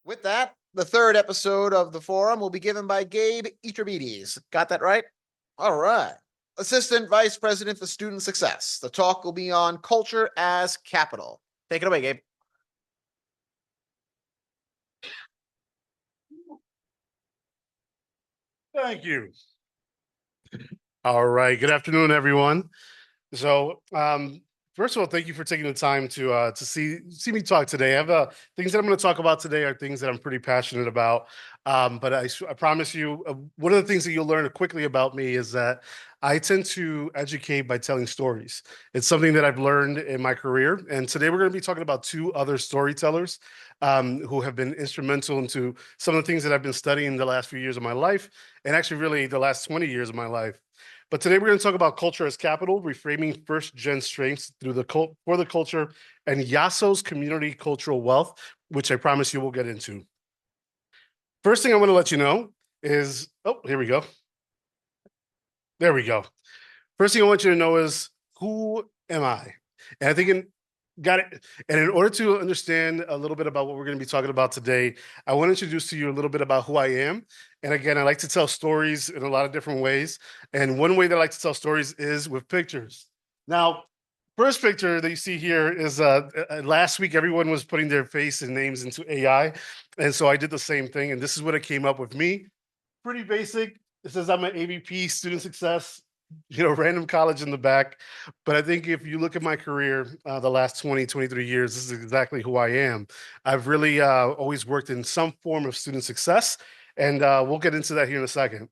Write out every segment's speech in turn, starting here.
With that, the third episode of the forum will be given by Gabe Iturbides. Got that right? All right. Assistant Vice President for Student Success. The talk will be on culture as capital. Take it away, Gabe. Thank you. All right. Good afternoon, everyone. So, first of all, thank you for taking the time to see me talk today. I have things that I'm going to talk about today are things that I'm pretty passionate about. But I promise you, one of the things that you'll learn quickly about me is that I tend to educate by telling stories. It's something that I've learned in my career. And today we're going to be talking about two other storytellers who have been instrumental into some of the things that I've been studying the last few years of my life, and actually really the last 20 years of my life. But today we're going to talk about culture as capital, reframing first-gen strengths through for the culture, and Yaso's community cultural wealth, which I promise you we'll get into. First thing I want to let you know is, oh, here we go. There we go. First thing I want you to know is, who am I? And I think got it. And in order to understand a little bit about what we're going to be talking about today, I want to introduce to you a little bit about who I am. And again, I like to tell stories in a lot of different ways. And one way that I like to tell stories is with pictures. Now, first picture that you see here is last week, everyone was putting their face and names into AI. And so I did the same thing. And this is what it came up with me. Pretty basic. It says I'm an AVP, student success, random college in the back. But I think if you look at my career, the last 20, 23 years, this is exactly who I am. I've really always worked in some form of student success, and we'll get into that here in a second. It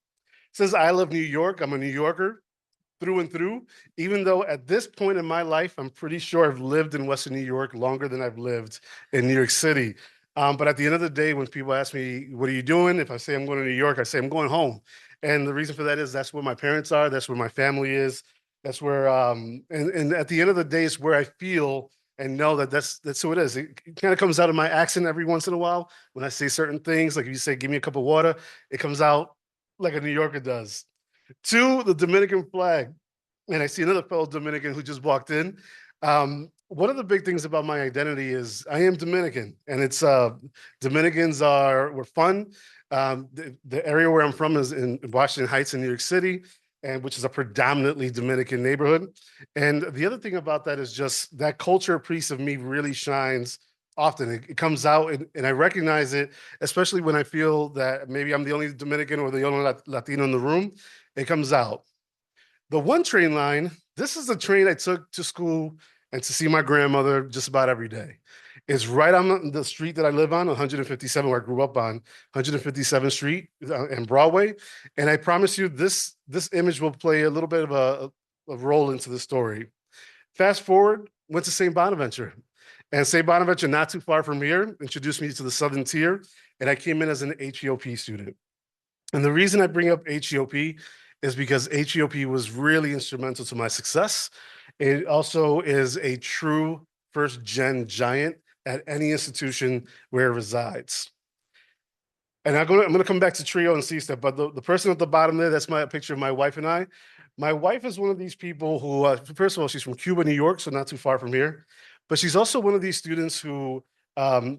says I love New York. I'm a New Yorker through and through, even though at this point in my life, I'm pretty sure I've lived in Western New York longer than I've lived in New York City. But at the end of the day, when people ask me, what are you doing? If I say I'm going to New York, I say I'm going home. And the reason for that is that's where my parents are. That's where my family is. That's where, and at the end of the day, it's where I feel and know that that's who it is. It kind of comes out of my accent every once in a while when I say certain things. Like if you say, give me a cup of water, it comes out like a New Yorker does. Two, the Dominican flag. And I see another fellow Dominican who just walked in. One of the big things about my identity is I am Dominican, and it's Dominicans we're fun. The area where I'm from is in Washington Heights in New York City, and which is a predominantly Dominican neighborhood. And the other thing about that is just that culture piece of me really shines often. It comes out, and I recognize it, especially when I feel that maybe I'm the only Dominican or the only Latino in the room. It comes out. The one train line, this is the train I took to school and to see my grandmother just about every day. It's right on the street that I live on, 157, where I grew up on, 157th Street and Broadway. And I promise you, this image will play a little bit of a role into the story. Fast forward, went to St. Bonaventure. And St. Bonaventure, not too far from here, introduced me to the Southern Tier. And I came in as an HEOP student. And the reason I bring up HEOP is because HEOP was really instrumental to my success. It also is a true first-gen giant at any institution where it resides. And I'm going to come back to Trio and C-Step, but the person at the bottom there, that's my picture of my wife and I. My wife is one of these people who, first of all, she's from Cuba, New York, so not too far from here. But she's also one of these students who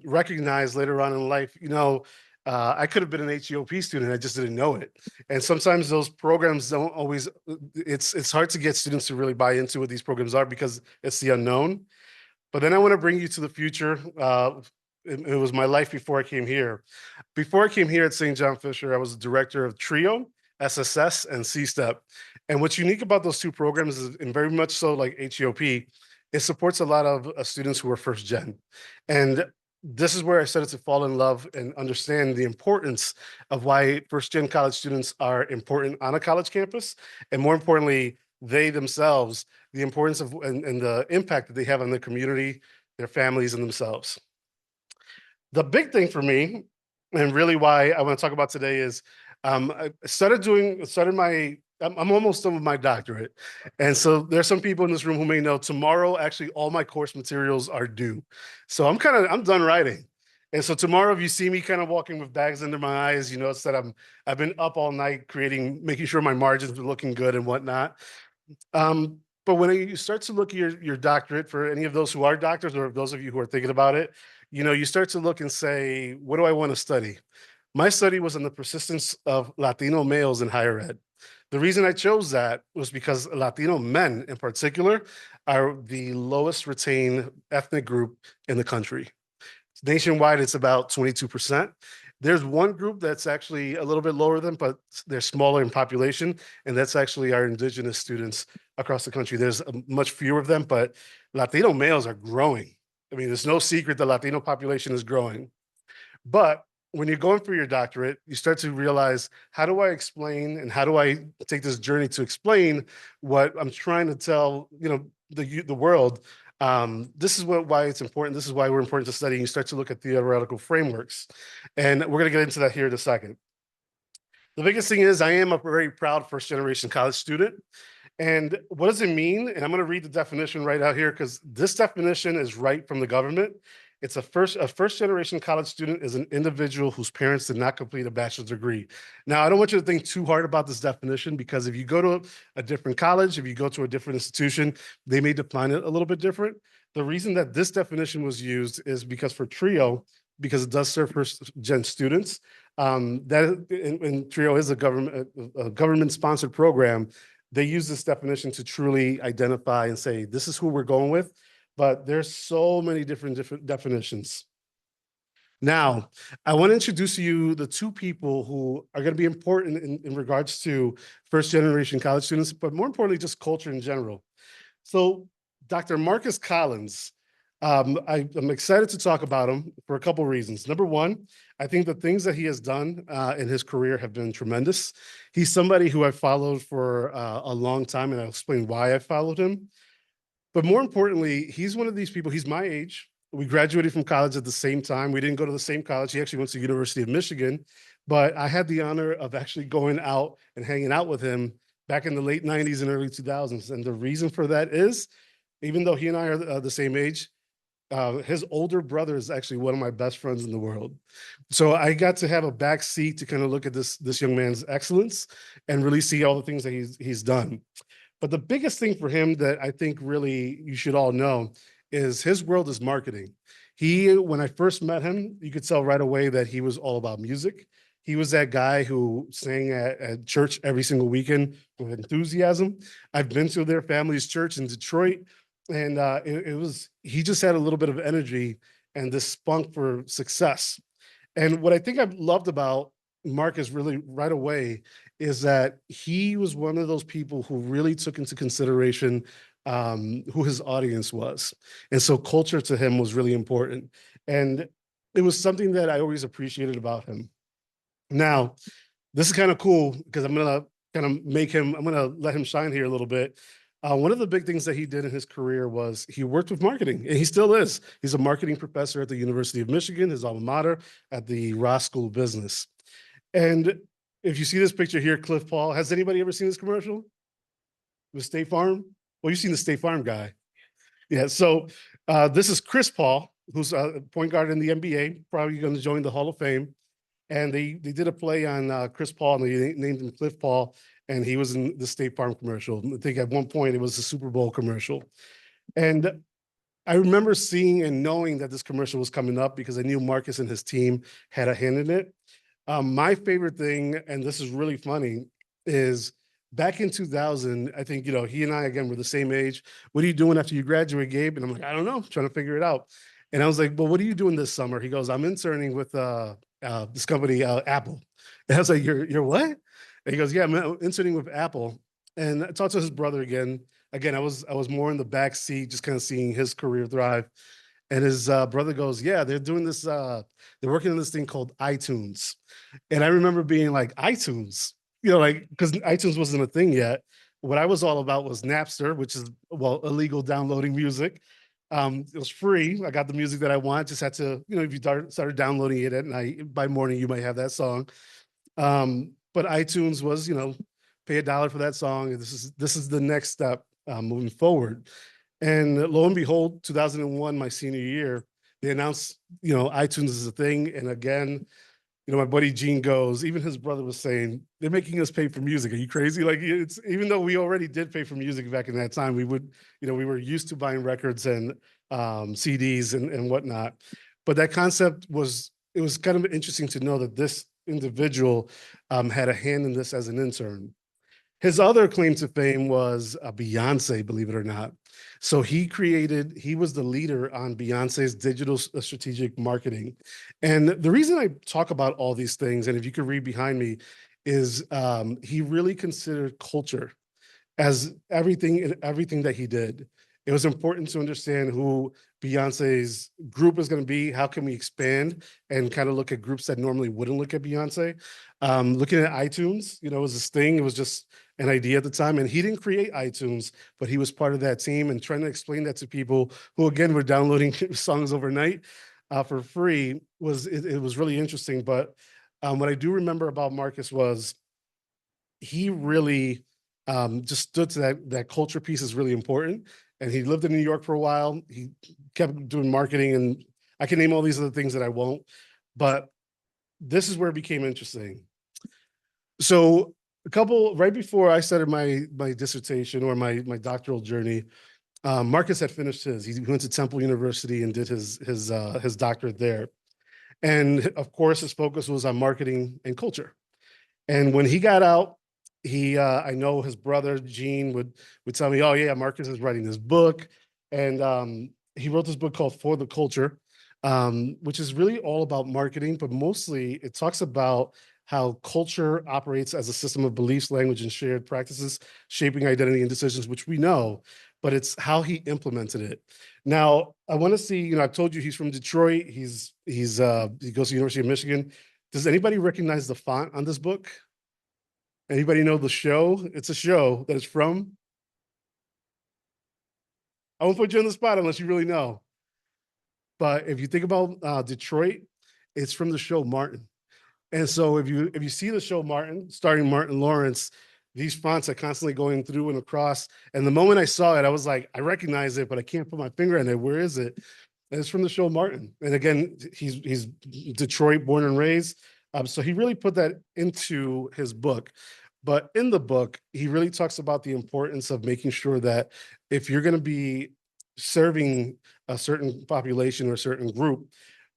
recognize later on in life, I could have been an HEOP student. I just didn't know it. And sometimes those programs don't always, it's hard to get students to really buy into what these programs are because it's the unknown. But then I want to bring you to the future. It was my life before I came here. Before I came here at St. John Fisher, I was the director of TRIO, SSS, and C-STEP. And what's unique about those two programs is, and very much so like HEOP, it supports a lot of students who are first gen. And this is where I started to fall in love and understand the importance of why first gen college students are important on a college campus. And more importantly, they themselves, the importance of and the impact that they have on their community, their families, and themselves. The big thing for me, and really why I want to talk about today is I I'm almost done with my doctorate. And so there's some people in this room who may know tomorrow, actually, all my course materials are due. So I'm done writing. And so tomorrow, if you see me kind of walking with bags under my eyes, it's that I've been up all night making sure my margins are looking good and whatnot. But when you start to look at your doctorate, for any of those who are doctors or those of you who are thinking about it, you start to look and say, what do I want to study? My study was on the persistence of Latino males in higher ed. The reason I chose that was because Latino men in particular are the lowest retained ethnic group in the country. Nationwide, it's about 22%. There's one group that's actually a little bit lower than, but they're smaller in population, and that's actually our indigenous students across the country. There's much fewer of them, but Latino males are growing. I mean, there's no secret the Latino population is growing. But when you're going for your doctorate, you start to realize, how do I explain and how do I take this journey to explain what I'm trying to tell, the world. This is why it's important. This is why we're important to study. You start to look at theoretical frameworks. And we're going to get into that here in a second. The biggest thing is I am a very proud first generation college student. And what does it mean? And I'm going to read the definition right out here because this definition is right from the government. It's a first generation college student is an individual whose parents did not complete a bachelor's degree. Now, I don't want you to think too hard about this definition because if you go to a different college, if you go to a different institution, they may define it a little bit different. The reason that this definition was used is because for TRIO, because it does serve first gen students, and TRIO is a government sponsored program. They use this definition to truly identify and say, this is who we're going with, but there's so many different definitions. Now, I want to introduce to you the two people who are going to be important in regards to first generation college students, but more importantly, just culture in general. So Dr. Marcus Collins, I'm excited to talk about him for a couple of reasons. Number one, I think the things that he has done in his career have been tremendous. He's somebody who I've followed for a long time, and I'll explain why I followed him. But more importantly, he's one of these people, he's my age. We graduated from college at the same time. We didn't go to the same college. He actually went to the University of Michigan, but I had the honor of actually going out and hanging out with him back in the late 90s and early 2000s. And the reason for that is, even though he and I are the same age, his older brother is actually one of my best friends in the world. So I got to have a back seat to kind of look at this young man's excellence and really see all the things that he's done. But the biggest thing for him that I think really you should all know is his world is marketing. When I first met him, you could tell right away that he was all about music. He was that guy who sang at church every single weekend with enthusiasm. I've been to their family's church in Detroit, and he just had a little bit of energy and this spunk for success. And what I think I've loved about Marcus really right away is that he was one of those people who really took into consideration who his audience was. And so culture to him was really important. And it was something that I always appreciated about him. Now, this is kind of cool because I'm going to let him shine here a little bit. One of the big things that he did in his career was he worked with marketing, and he still is. He's a marketing professor at the University of Michigan, his alma mater, at the Ross School of Business. And if you see this picture here, Cliff Paul, has anybody ever seen this commercial with State Farm? Well, you've seen the State Farm guy. Yeah, so this is Chris Paul, who's a point guard in the NBA, probably going to join the Hall of Fame. And they did a play on Chris Paul, and they named him Cliff Paul, and he was in the State Farm commercial. I think at one point it was a Super Bowl commercial. And I remember seeing and knowing that this commercial was coming up because I knew Marcus and his team had a hand in it. My favorite thing, and this is really funny, is back in 2000, I think, he and I, again, were the same age. What are you doing after you graduate, Gabe? And I'm like, I don't know, trying to figure it out. And I was like, well, what are you doing this summer? He goes, I'm interning with this company, Apple. And I was like, you're what? And he goes, yeah, I'm interning with Apple. And I talked to his brother again. Again, I was more in the back seat, just kind of seeing his career thrive. And his brother goes, yeah, they're doing this, they're working on this thing called iTunes. And I remember being like, iTunes, because iTunes wasn't a thing yet. What I was all about was Napster, which is, illegal downloading music. It was free. I got the music that I want. Just had to, if you started downloading it at night, by morning, you might have that song. But iTunes was, pay $1 for that song. And this is the next step moving forward. And lo and behold, 2001, my senior year, they announced, iTunes is a thing. And again, my buddy Gene goes, even his brother was saying, they're making us pay for music. Are you crazy? Like, it's, even though we already did pay for music back in that time, we were used to buying records and CDs and whatnot. But that concept was, it was kind of interesting to know that this individual had a hand in this as an intern. His other claim to fame was Beyonce, believe it or not. So he was the leader on Beyonce's digital strategic marketing. And the reason I talk about all these things, and if you could read behind me, is he really considered culture as everything that he did. It was important to understand who Beyonce's group is going to be. How can we expand and kind of look at groups that normally wouldn't look at Beyonce? Looking at iTunes, you know, it was this thing. It was just an idea at the time, and he didn't create iTunes, but he was part of that team and trying to explain that to people who, again, were downloading songs overnight for free. It was really interesting. But what I do remember about Marcus was he really just stood to that culture piece is really important. And he lived in New York for a while. He kept doing marketing, and I can name all these other things that I won't. But this is where it became interesting. So right before I started my dissertation or my doctoral journey, Marcus had finished his. He went to Temple University and did his doctorate there. And of course, his focus was on marketing and culture. And when he got out, I know his brother Gene would tell me, "Oh yeah, Marcus is writing this book," and he wrote this book called For the Culture, which is really all about marketing, but mostly it talks about how culture operates as a system of beliefs, language, and shared practices, shaping identity and decisions, which we know, but it's how he implemented it. Now, I want to see, you know, I've told you he's from Detroit. He goes to the University of Michigan. Does anybody recognize the font on this book? Anybody know the show? It's a show that it's from. I won't put you on the spot unless you really know. But if you think about Detroit, it's from the show Martin. And so if you see the show Martin, starring Martin Lawrence, these fonts are constantly going through and across. And the moment I saw it, I was like, I recognize it, but I can't put my finger on it. Where is it? And it's from the show Martin. And again, he's Detroit born and raised. So he really put that into his book. But in the book, he really talks about the importance of making sure that if you're going to be serving a certain population or a certain group,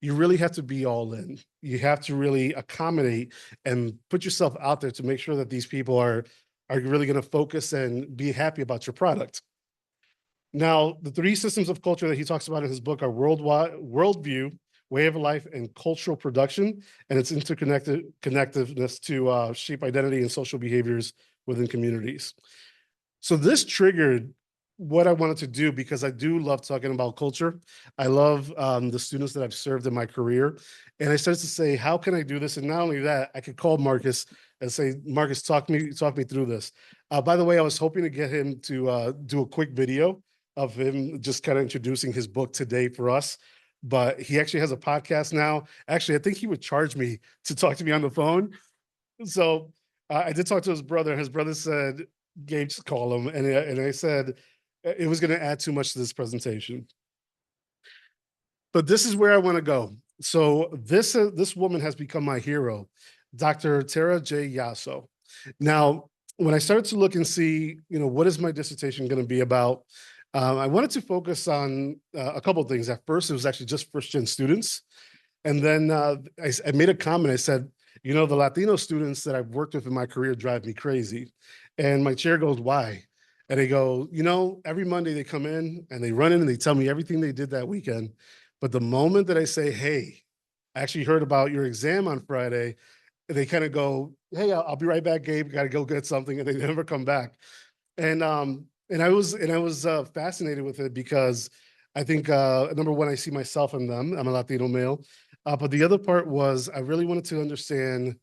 you really have to be all in. You have to really accommodate and put yourself out there to make sure that these people are really going to focus and be happy about your product. Now, the three systems of culture that he talks about in his book are worldview, way of life, and cultural production, and its connectiveness to shape identity and social behaviors within communities. So this triggered what I wanted to do because I do love talking about culture. I love the students that I've served in my career. And I started to say, how can I do this? And not only that, I could call Marcus and say, Marcus, talk me through this. By the way, I was hoping to get him to do a quick video of him just kind of introducing his book today for us. But he actually has a podcast now. Actually, I think he would charge me to talk to me on the phone. So I did talk to his brother. His brother said, Gabe, just call him. And I said, it was going to add too much to this presentation. But this is where I want to go. So this woman has become my hero, Dr. Tara J. Yasso. Now, when I started to look and see, you know, what is my dissertation going to be about, I wanted to focus on a couple of things. At first, it was actually just first-gen students. And then I made a comment. I said, you know, the Latino students that I've worked with in my career drive me crazy. And my chair goes, why? And they go, you know, every Monday they come in and they run in and they tell me everything they did that weekend. But the moment that I say, hey, I actually heard about your exam on Friday, they kind of go, hey, I'll be right back, Gabe. Got to go get something. And they never come back. And I was fascinated with it because I think number one, I see myself in them. I'm a Latino male, but the other part was I really wanted to understand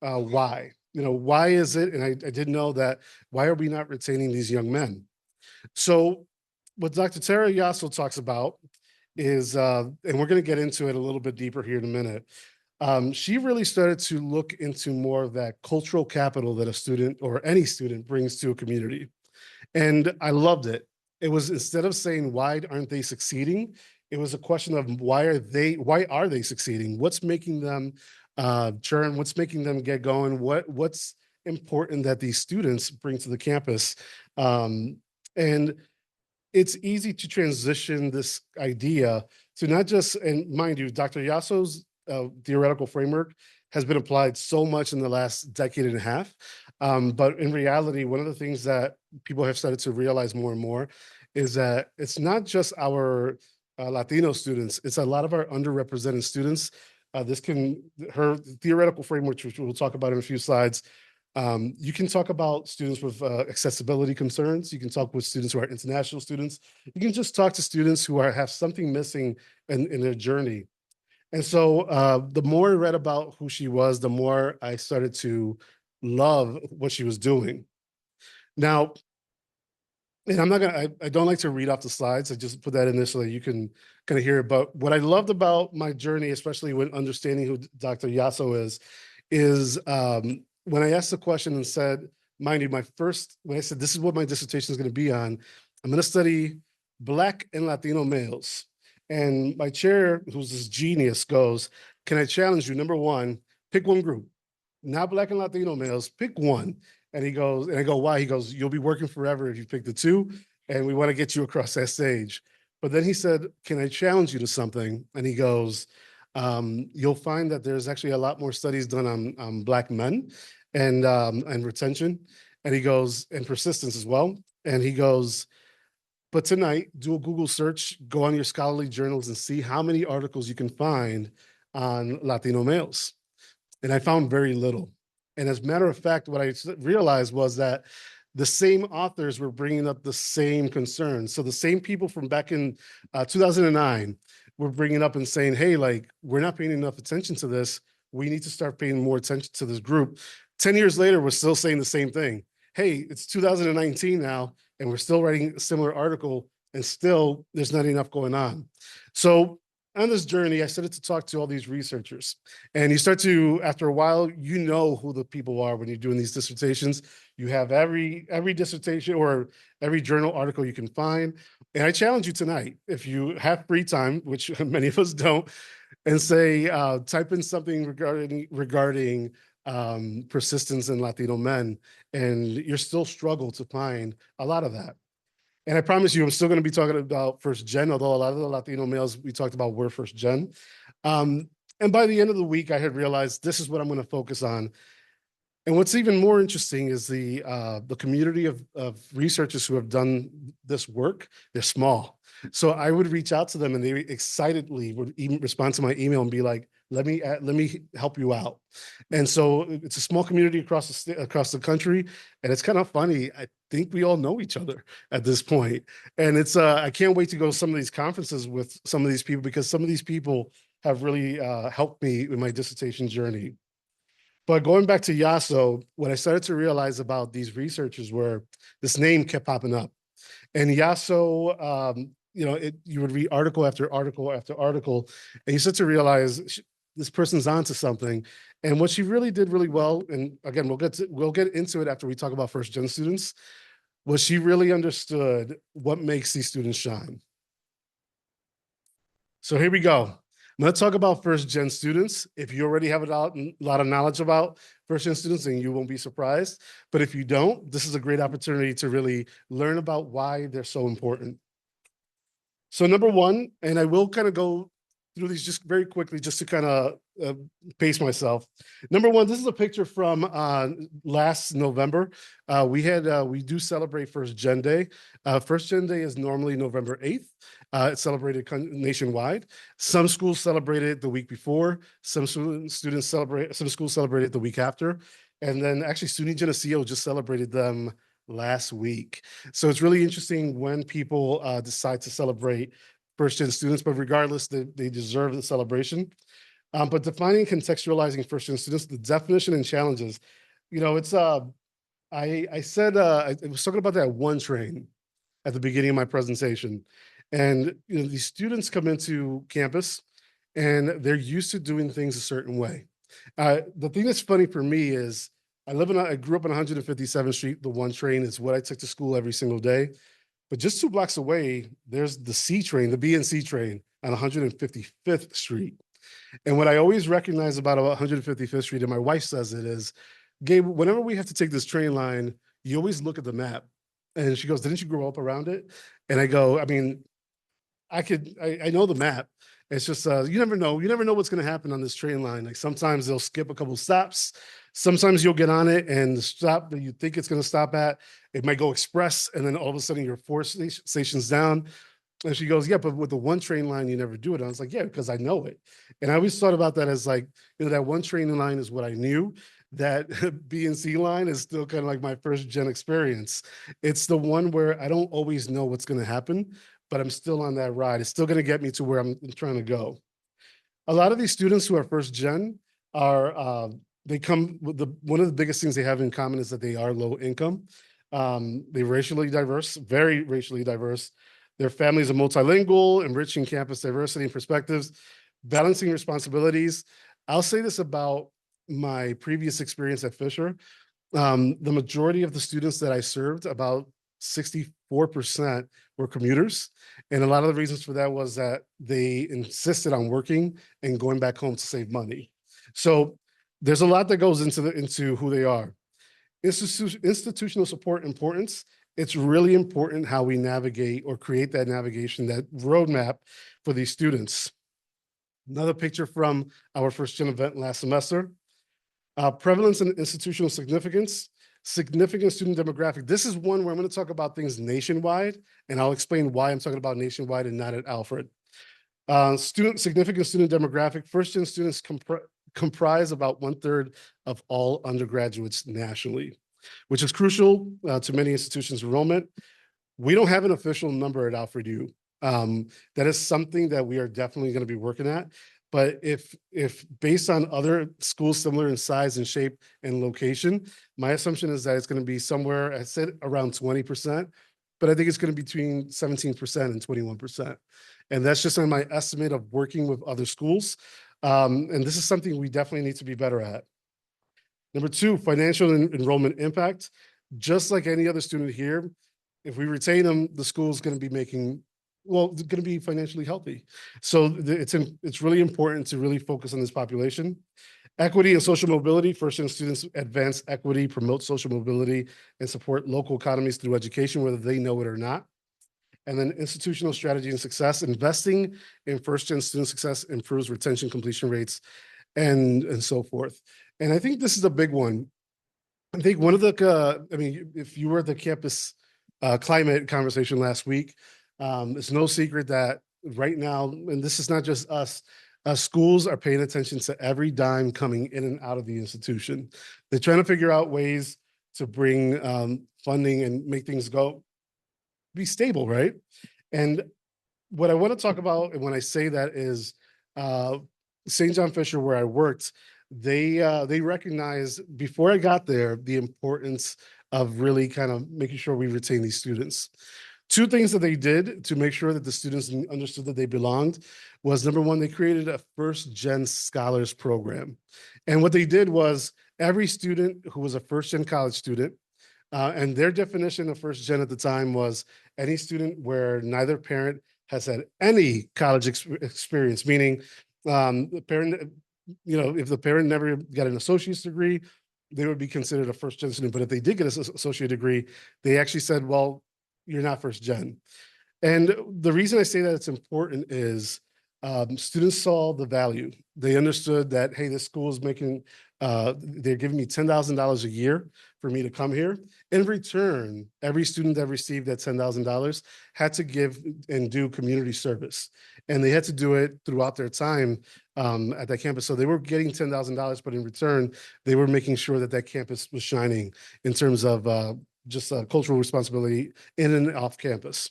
why. You know, why is it? And I didn't know that. Why are we not retaining these young men? So, what Dr. Tara Yasso talks about is, and we're going to get into it a little bit deeper here in a minute. She really started to look into more of that cultural capital that a student or any student brings to a community. And I loved it. It was, instead of saying, why aren't they succeeding? It was a question of why are they succeeding? What's making them churn? What's making them get going? What's important that these students bring to the campus? And it's easy to transition this idea to not just, and mind you, Dr. Yasso's theoretical framework has been applied so much in the last decade and a half. But in reality, one of the things that people have started to realize more and more is that it's not just our Latino students, it's a lot of our underrepresented students. Her theoretical framework, which we'll talk about in a few slides, you can talk about students with accessibility concerns. You can talk with students who are international students. You can just talk to students who have something missing in their journey. And so the more I read about who she was, the more I started to love what she was doing. Now, and I don't like to read off the slides. I just put that in there so that you can kind of hear it. But what I loved about my journey, especially when understanding who Dr. Yasso is when I asked the question and said, mind you, when I said, this is what my dissertation is going to be on, I'm going to study Black and Latino males. And my chair, who's this genius, goes, can I challenge you? Number one, pick one group, not Black and Latino males, pick one. And he goes, and I go, why? He goes, you'll be working forever if you pick the two, and we want to get you across that stage. But then he said, can I challenge you to something? And he goes, you'll find that there's actually a lot more studies done on Black men and retention. And he goes, and persistence as well. And he goes, but tonight, do a Google search, go on your scholarly journals and see how many articles you can find on Latino males. And I found very little. And as a matter of fact, what I realized was that the same authors were bringing up the same concerns. So the same people from back in 2009 were bringing up and saying, hey, like, we're not paying enough attention to this. We need to start paying more attention to this group. 10 years later, we're still saying the same thing. Hey, it's 2019 now, and we're still writing a similar article, and still there's not enough going on. So on this journey, I started to talk to all these researchers, and you start to, after a while, you know who the people are when you're doing these dissertations. You have every dissertation or every journal article you can find. And I challenge you tonight, if you have free time, which many of us don't, and say, type in something regarding persistence in Latino men, and you're still struggle to find a lot of that. And I promise you, I'm still going to be talking about first gen, although a lot of the Latino males we talked about were first gen. And by the end of the week, I had realized this is what I'm going to focus on. And what's even more interesting is the community of researchers who have done this work. They're small. So I would reach out to them, and they excitedly would even respond to my email and be like, let me help you out. And so it's a small community across the country, and it's kind of funny. I think we all know each other at this point. And it's I can't wait to go to some of these conferences with some of these people, because some of these people have really helped me in my dissertation journey. But going back to Yasso, what I started to realize about these researchers were this name kept popping up. And Yasso, you would read article after article after article, and you start to realize this person's onto something. And what she really did really well, and again, we'll get into it after we talk about first gen students, was she really understood what makes these students shine. So here we go. I'm going to talk about first gen students. If you already have a lot of knowledge about first gen students, then you won't be surprised. But if you don't, this is a great opportunity to really learn about why they're so important. So number one, and I will kind of go through these just very quickly, just to kind of pace myself. Number one, this is a picture from last November. We do celebrate First Gen Day. First Gen Day is normally November 8th. It's celebrated nationwide. Some schools celebrate it the week before. Some schools celebrate it the week after. And then actually SUNY Geneseo just celebrated them last week. So it's really interesting when people decide to celebrate first-gen students, but regardless, they deserve the celebration. But defining and contextualizing first-gen students, the definition and challenges, it's, I said, I was talking about that one train at the beginning of my presentation. And these students come into campus and they're used to doing things a certain way. The thing that's funny for me is I grew up on 157th Street. The one train is what I took to school every single day. But just 2 blocks away, there's the C train, the B and C train on 155th Street. And what I always recognize about 155th Street, and my wife says it, is, Gabe, whenever we have to take this train line, you always look at the map. And she goes, didn't you grow up around it? And I go, I mean, I know the map. It's just you never know. You never know what's going to happen on this train line. Like sometimes they'll skip a couple stops. Sometimes you'll get on it, and the stop that you think it's going to stop at, it might go express, and then all of a sudden you're four stations down. And she goes, yeah, but with the one train line, you never do it. And I was like, yeah, because I know it. And I always thought about that as like, that one train line is what I knew. That B and C line is still kind of like my first gen experience. It's the one where I don't always know what's going to happen, but I'm still on that ride. It's still going to get me to where I'm trying to go. A lot of these students who are first gen are, they come with one of the biggest things they have in common is that they are low income. They're racially diverse, very racially diverse. Their families are multilingual, enriching campus diversity and perspectives, balancing responsibilities. I'll say this about my previous experience at Fisher. The majority of the students that I served, about 64% were commuters. And a lot of the reasons for that was that they insisted on working and going back home to save money. So there's a lot that goes into who they are. Institutional support importance. It's really important how we navigate or create that navigation, that roadmap for these students. Another picture from our first gen event last semester. Prevalence and institutional significance, significant student demographic. This is one where I'm going to talk about things nationwide, and I'll explain why I'm talking about nationwide and not at Alfred. Significant student demographic. First-gen students comprise about 1/3 of all undergraduates nationally, which is crucial to many institutions' enrollment. We don't have an official number at Alfred U. That is something that we are definitely going to be working at. But if based on other schools similar in size and shape and location, my assumption is that it's going to be somewhere, I said around 20%, but I think it's going to be between 17% and 21%. And that's just on my estimate of working with other schools. And this is something we definitely need to be better at. Number two, financial enrollment impact. Just like any other student here, if we retain them, the school is going to be making, well, going to be financially healthy. So it's really important to really focus on this population. Equity and social mobility. First-gen students advance equity, promote social mobility, and support local economies through education, whether they know it or not. And then institutional strategy and success. Investing in first-gen student success improves retention, completion rates, and so forth. And I think this is a big one. I think one of the, I mean, if you were at the campus climate conversation last week, it's no secret that right now, and this is not just us, schools are paying attention to every dime coming in and out of the institution. They're trying to figure out ways to bring funding and make things be stable, right? And what I want to talk about, and when I say that is St. John Fisher, where I worked, they recognized before I got there the importance of really kind of making sure we retain these students. Two things that they did to make sure that the students understood that they belonged was, number one, they created a first-gen scholars program. And what they did was every student who was a first-gen college student, and their definition of first-gen at the time was any student where neither parent has had any college experience, meaning the parent, you know, if the parent never got an associate's degree, they would be considered a first-gen student. But if they did get an associate degree, they actually said, well, you're not first gen. And the reason I say that it's important is students saw the value. They understood that, hey, this school is making, they're giving me $10,000 a year for me to come here. In return, every student that received that $10,000 had to give and do community service. And they had to do it throughout their time at that campus. So they were getting $10,000, but in return, they were making sure that that campus was shining in terms of just cultural responsibility in and off campus.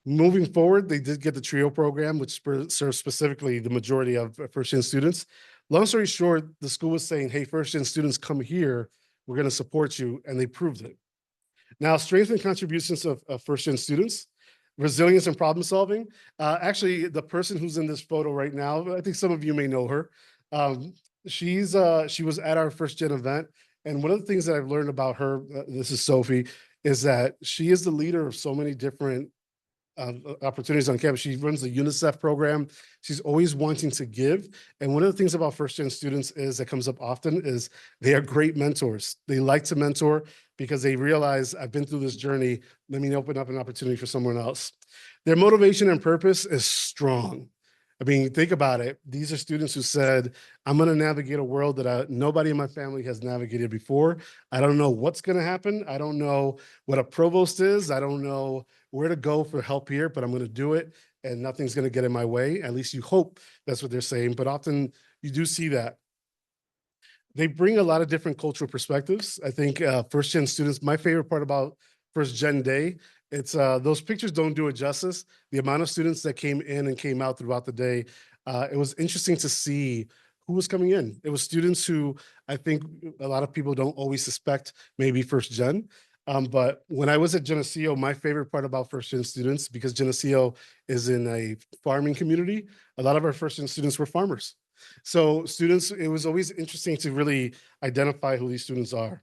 Moving forward, they did get the TRIO program, which serves specifically the majority of first-gen students. Long story short, the school was saying, hey, first-gen students, come here. We're going to support you, and they proved it. Now, strengths and contributions of first-gen students, resilience and problem solving. Actually, the person who's in this photo right now, I think some of you may know her. She was at our first-gen event. And one of the things that I've learned about her, this is Sophie, is that she is the leader of so many different opportunities on campus. She runs the UNICEF program. She's always wanting to give. And one of the things about first-gen students is that comes up often is they are great mentors. They like to mentor because they realize I've been through this journey. Let me open up an opportunity for someone else. Their motivation and purpose is strong. I mean, think about it. These are students who said, I'm going to navigate a world that nobody in my family has navigated before. I don't know what's going to happen. I don't know what a provost is. I don't know where to go for help here, but I'm going to do it and nothing's going to get in my way. At least you hope that's what they're saying. But often you do see that. They bring a lot of different cultural perspectives. I think first gen students, my favorite part about first gen day, it's those pictures don't do it justice. The amount of students that came in and came out throughout the day, it was interesting to see who was coming in. It was students who I think a lot of people don't always suspect maybe first gen. But when I was at Geneseo, my favorite part about first gen students, because Geneseo is in a farming community, a lot of our first gen students were farmers. So students, it was always interesting to really identify who these students are.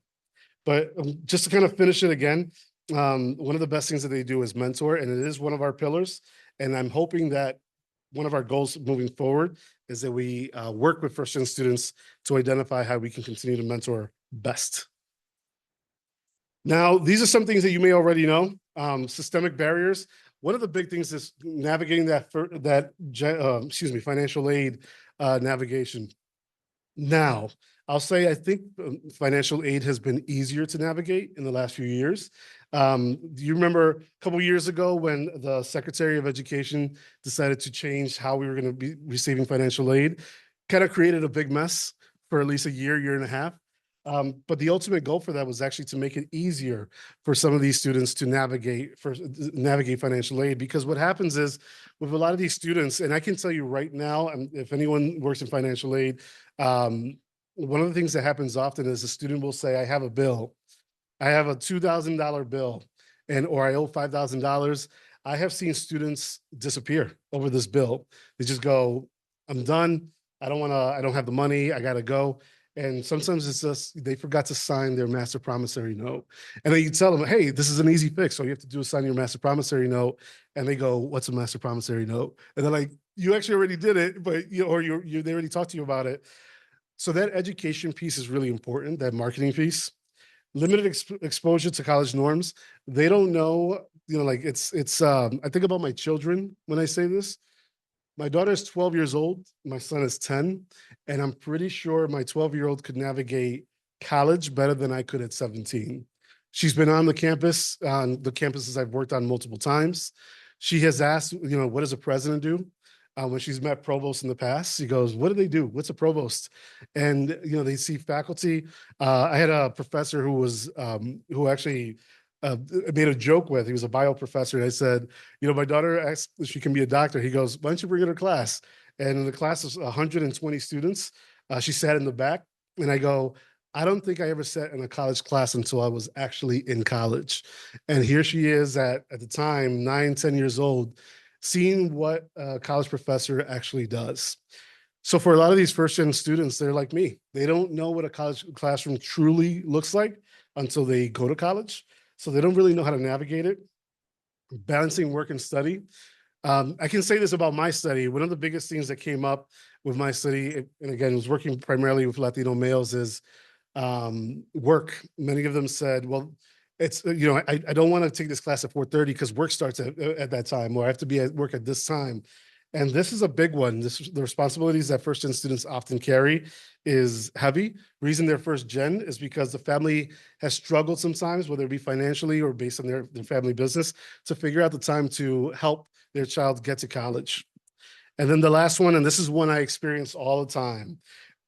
But just to kind of finish it again, one of the best things that they do is mentor, and it is one of our pillars. And I'm hoping that one of our goals moving forward is that we work with first-gen students to identify how we can continue to mentor best. Now, these are some things that you may already know. Systemic barriers. One of the big things is navigating financial aid navigation. Now, I'll say I think financial aid has been easier to navigate in the last few years. Do you remember a couple of years ago when the Secretary of Education decided to change how we were going to be receiving financial aid? Kind of created a big mess for at least a year and a half. But the ultimate goal for that was actually to make it easier for some of these students to navigate financial aid. Because what happens is with a lot of these students, and I can tell you right now, if anyone works in financial aid, one of the things that happens often is a student will say, I have a bill. I have a $2,000 bill or I owe $5,000. I have seen students disappear over this bill. They just go, I'm done. I don't have the money. I got to go. And sometimes it's just, they forgot to sign their master promissory note. And then you tell them, hey, this is an easy fix. All you have to do is sign your master promissory note. And they go, what's a master promissory note? And they're like, you actually already did it, but they already talked to you about it. So that education piece is really important, that marketing piece. Limited exposure to college norms. They don't know, like I think about my children when I say this. My daughter is 12 years old. My son is 10. And I'm pretty sure my 12-year-old could navigate college better than I could at 17. She's been on the campuses I've worked on multiple times. She has asked, what does a president do? When she's met provosts in the past, she goes, what do they do? What's a provost? And, they see faculty. I had a professor who actually made a joke with. He was a bio professor. And I said, my daughter asked if she can be a doctor. He goes, why don't you bring her to class? And in the class of 120 students, she sat in the back. And I go, I don't think I ever sat in a college class until I was actually in college. And here she is at the time, 9, 10 years old, seeing what a college professor actually does. So for a lot of these first-gen students, they're like me. They don't know what a college classroom truly looks like until they go to college. So they don't really know how to navigate it. Balancing work and study. I can say this about my study. One of the biggest things that came up with my study, and again, was working primarily with Latino males, is work. Many of them said, well, it's, I don't want to take this class at 4:30 because work starts at that time, or I have to be at work at this time. And this is a big one. The responsibilities that first gen students often carry is heavy. Reason they're first gen is because the family has struggled sometimes, whether it be financially or based on their family business, to figure out the time to help their child get to college. And then the last one, and this is one I experience all the time,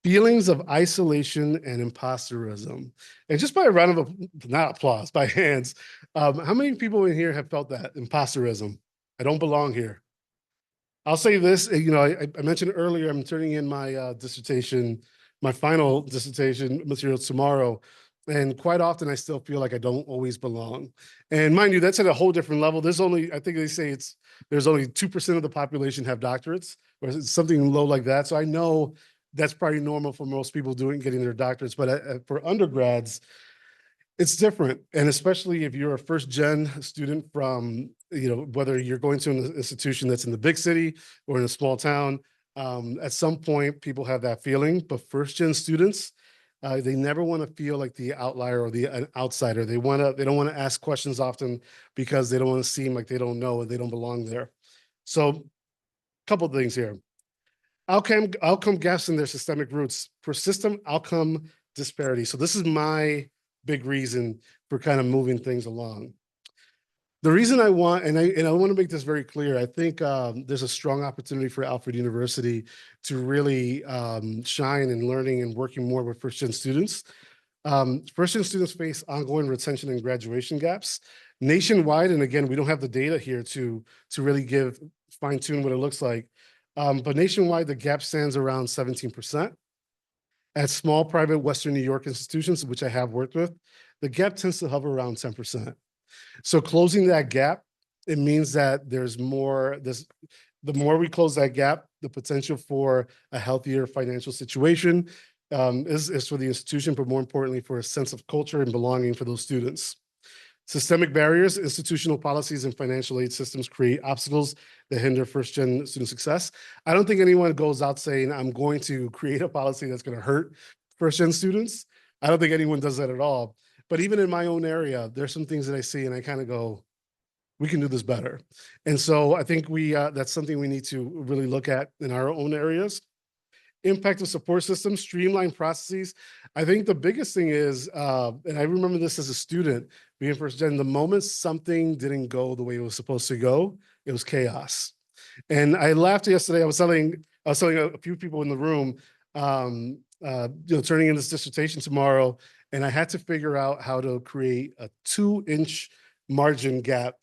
feelings of isolation and imposterism. And just by a round of, not applause, by hands, how many people in here have felt that, imposterism? I don't belong here. I'll say this, I mentioned earlier, I'm turning in my dissertation, my final dissertation materials tomorrow. And quite often I still feel like I don't always belong. And mind you, that's at a whole different level. I think they say there's only 2% of the population have doctorates, or something low like that. So I know that's probably normal for most people getting their doctorates. But for undergrads, it's different. And especially if you're a first gen student from, whether you're going to an institution that's in the big city or in a small town, at some point people have that feeling. But first gen students, They never want to feel like the outlier or the an outsider. They don't want to ask questions often because they don't want to seem like they don't know and they don't belong there. So, a couple of things here. Outcome gaps in their systemic roots, persistent outcome disparity. So this is my big reason for kind of moving things along. The reason I want, and I want to make this very clear, I think there's a strong opportunity for Alfred University to really shine in learning and working more with first-gen students. First-gen students face ongoing retention and graduation gaps nationwide, and again, we don't have the data here to really fine-tune what it looks like. But nationwide, the gap stands around 17%. At small private Western New York institutions, which I have worked with, the gap tends to hover around 10%. So closing that gap, it means that there's more, the more we close that gap, the potential for a healthier financial situation is for the institution, but more importantly, for a sense of culture and belonging for those students. Systemic barriers, institutional policies, and financial aid systems create obstacles that hinder first-gen student success. I don't think anyone goes out saying, I'm going to create a policy that's going to hurt first-gen students. I don't think anyone does that at all. But even in my own area, there's some things that I see and I kind of go, we can do this better. And so I think that's something we need to really look at in our own areas. Impact of support systems, streamline processes. I think the biggest thing is, and I remember this as a student being first gen, the moment something didn't go the way it was supposed to go, it was chaos. And I laughed yesterday. I was telling a few people in the room, turning in this dissertation tomorrow, and I had to figure out how to create a 2-inch margin gap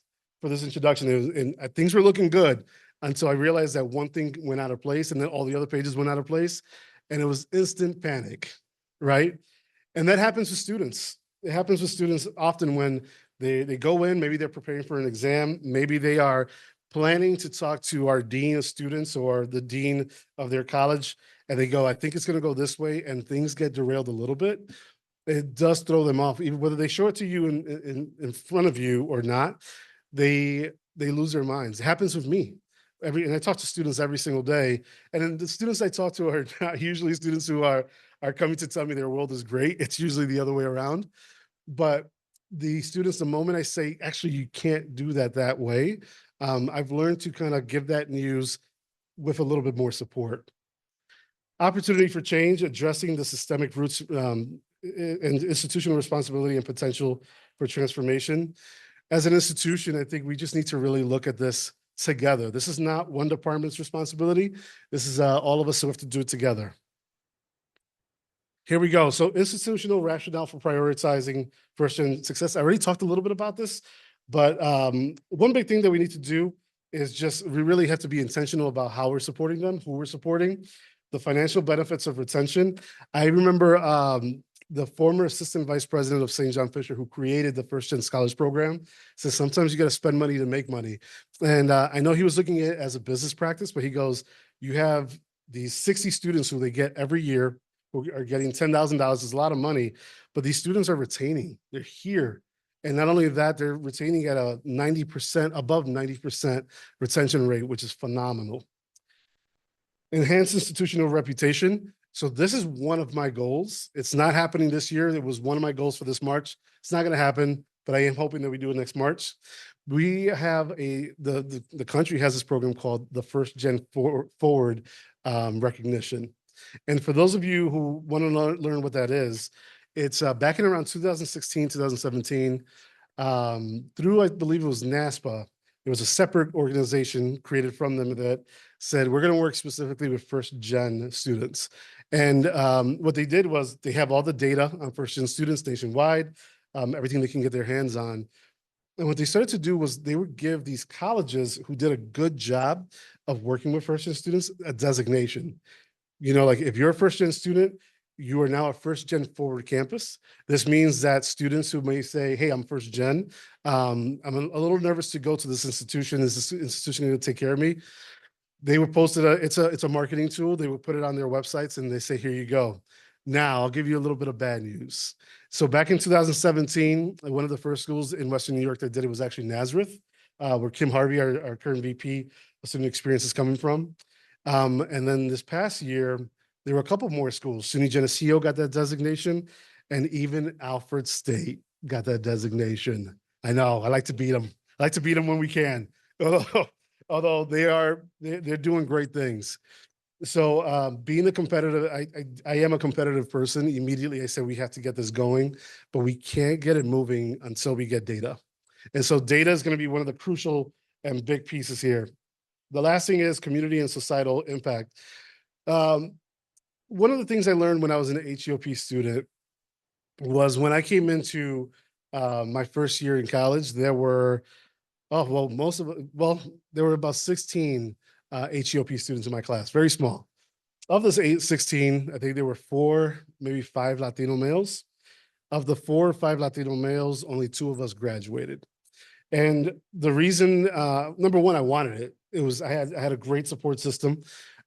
for this introduction. And things were looking good until I realized that one thing went out of place and then all the other pages went out of place. And it was instant panic, right? And that happens with students. It happens with students often when they go in, maybe they're preparing for an exam, maybe they are planning to talk to our dean of students or the dean of their college, and they go, I think it's going to go this way, and things get derailed a little bit. It does throw them off, even whether they show it to you in front of you or not. They lose their minds. It happens with me. And I talk to students every single day, and then the students I talk to are not usually students who are coming to tell me their world is great. It's usually the other way around. But the students, the moment I say, actually, you can't do that way, I've learned to kind of give that news with a little bit more support. Opportunity for change, addressing the systemic roots and institutional responsibility and potential for transformation. As an institution, I think we just need to really look at this together. This is not one department's responsibility. This is all of us who have to do it together. Here we go. So institutional rationale for prioritizing first-gen success. I already talked a little bit about this, but one big thing that we need to do is we really have to be intentional about how we're supporting them, who we're supporting, the financial benefits of retention. I remember the former assistant vice president of St. John Fisher, who created the First Gen Scholars Program, says sometimes you got to spend money to make money. And I know he was looking at it as a business practice, but he goes, you have these 60 students who they get every year who are getting $10,000. It's a lot of money, but these students are retaining. They're here. And not only that, they're retaining at a 90%, above 90% retention rate, which is phenomenal. Enhance institutional reputation. So this is one of my goals. It's not happening this year. It was one of my goals for this March. It's not going to happen, but I am hoping that we do it next March. We have the country has this program called the First Gen Forward recognition. And for those of you who want to learn what that is, it's back in around 2016, 2017, through, I believe it was NASPA. There was a separate organization created from them that said, we're going to work specifically with first gen students. And what they did was they have all the data on first gen students nationwide, everything they can get their hands on. And what they started to do was they would give these colleges who did a good job of working with first gen students a designation. You know, like if you're a first gen student, you are now a first gen forward campus. This means that students who may say, hey, I'm first gen, I'm a little nervous to go to this institution. Is this institution going to take care of me? They would post it, it's a marketing tool. They would put it on their websites and they say, here you go. Now I'll give you a little bit of bad news. So back in 2017, one of the first schools in Western New York that did it was actually Nazareth, where Kim Harvey, our current VP of student experience, is coming from. And then this past year, There were a couple more schools. SUNY Geneseo got that designation, and even Alfred State got that designation. I know. I like to beat them. I like to beat them when we can. Although they're doing great things. So being a competitive, I am a competitive person. Immediately, I said we have to get this going, but we can't get it moving until we get data. And so data is going to be one of the crucial and big pieces here. The last thing is community and societal impact. One of the things I learned when I was an HEOP student was when I came into my first year in college, there were, there were about 16 HEOP students in my class, very small. Of those 16, I think there were 4, maybe 5 Latino males. Of the 4 or 5 Latino males, only 2 of us graduated. And the reason, number one, I wanted it. It was I had a great support system.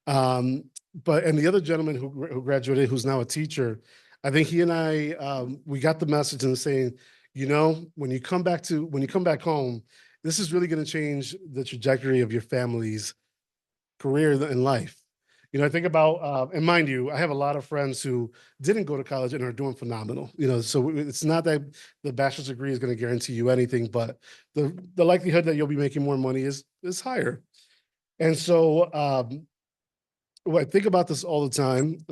And the other gentleman who graduated, who's now a teacher, I think he and I we got the message and saying, when you come back home, this is really going to change the trajectory of your family's career in life. I think about, and mind you, I have a lot of friends who didn't go to college and are doing phenomenal. So it's not that the bachelor's degree is going to guarantee you anything, but the likelihood that you'll be making more money is higher. And so I think about this all the time.